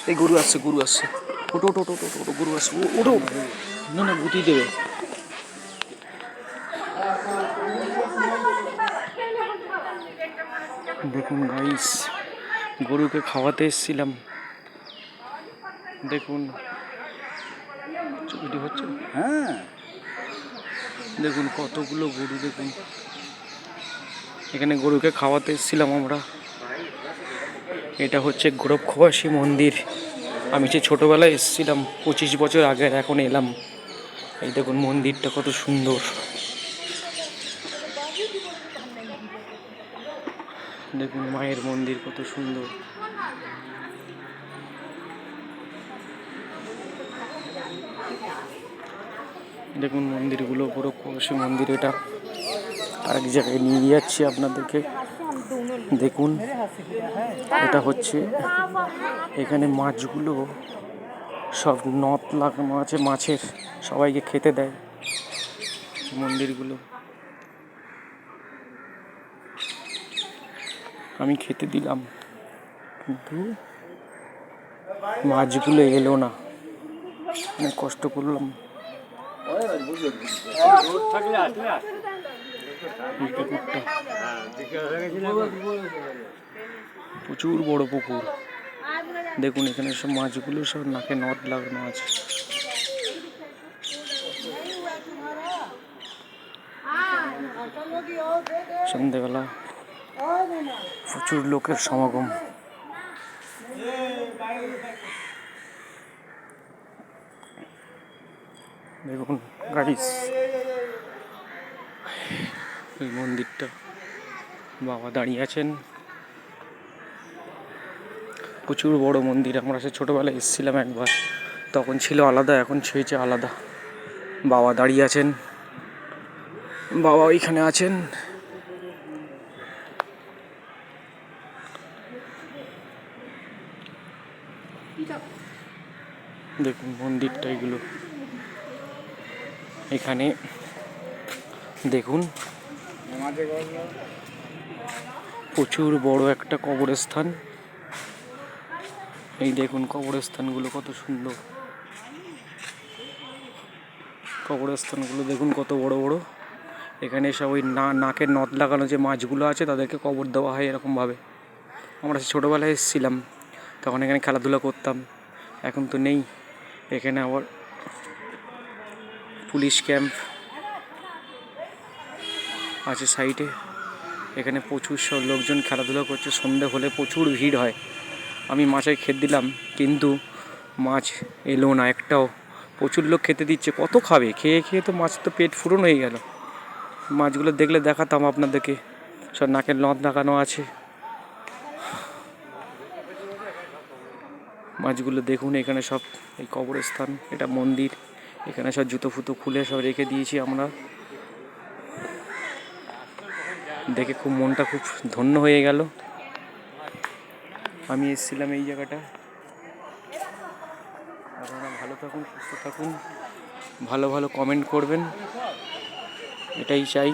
এই গরু আসছে, গরু আসছে। ওটো ওটো ওটো ওটো ওটো, গরু আসছে, ওটো। না না, গুটিয়ে দেবে। দেখুন গাইস, গরুকে খাওয়াতে এসেছিলাম। দেখুন ছবিটি হচ্ছে। হ্যাঁ, দেখুন কতগুলো গরু। দেখুন এখানে গরুকে খাওয়াতে এসেছিলাম আমরা। এটা হচ্ছে গোরক্ষবাসী মন্দির। আমি যে ছোটোবেলায় এসেছিলাম 25 বছর আগে, এখন এলাম। এই দেখুন মন্দিরটা কত সুন্দর। দেখুন মায়ের মন্দির কত সুন্দর। দেখুন মন্দিরগুলো, গোরক্ষবাসী মন্দির। এটা আরেক জায়গায় নিয়ে যাচ্ছি আপনাদেরকে। দেখুন এটা হচ্ছে, এখানে মাছগুলো সব নথ লাগানো আছে মাছের, সবাইকে খেতে দেয় মন্দিরগুলো। আমি খেতে দিলাম, কিন্তু মাছগুলো এলো না। অনেক কষ্ট করলাম। প্রচুর বড় পুকুর। দেখুন এখানে সব মাছগুলো সব নাকে নথ লাগানো আছে। সন্ধ্যেবেলা প্রচুর লোকের সমাগম। দেখুন গাইস, এই মন্দিরটা, বাবা দাঁড়িয়ে আছেন। প্রচুর বড় মন্দির। আমরা সে ছোটোবেলায় এসেছিলাম একবার, তখন ছিল আলাদা, এখন হয়েছে আলাদা। বাবা দাঁড়িয়ে আছেন, বাবা ওইখানে আছেন। দেখুন মন্দিরটা, এগুলো এখানে দেখুন প্রচুর বড় একটা কবরস্থান। এই দেখুন কবরস্থানগুলো কত সুন্দর। কবরস্থানগুলো দেখুন কত বড় বড়। এখানে সব ওই নাকের নথ লাগানো যে মাছগুলো আছে তাদেরকে কবর দেওয়া হয় এরকমভাবে। আমরা ছোটোবেলায় এসেছিলাম, তখন এখানে খেলাধুলা করতাম, এখন তো নেই। এখানে আবার পুলিশ ক্যাম্প আছে সাইডে। এখানে প্রচুর সব লোকজন খেলাধুলা করছে। সন্ধে হলে প্রচুর ভিড় হয়। আমি মাছের খেতে দিলাম, কিন্তু মাছ এলো না একটাও। প্রচুর লোক খেতে দিচ্ছে, কত খাবে? খেয়ে খেয়ে তো মাছ তো পেট ফুরন হয়ে গেল। মাছগুলো দেখলে দেখাতাম আপনাদেরকে, সব নাকের নথ লাগানো আছে মাছগুলো। দেখুন এখানে সব, এই কবরস্থান, এটা মন্দির। এখানে সব জুতো ফুতো খুলে সব রেখে দিয়েছি আমরা। দেখে খুব মনটা খুব ধন্য হয়ে গেল। আমি এসেছিলাম এই জায়গাটা। আপনারা ভালো থাকুন, সুস্থ থাকুন, ভালো ভালো কমেন্ট করবেন, এটাই চাই।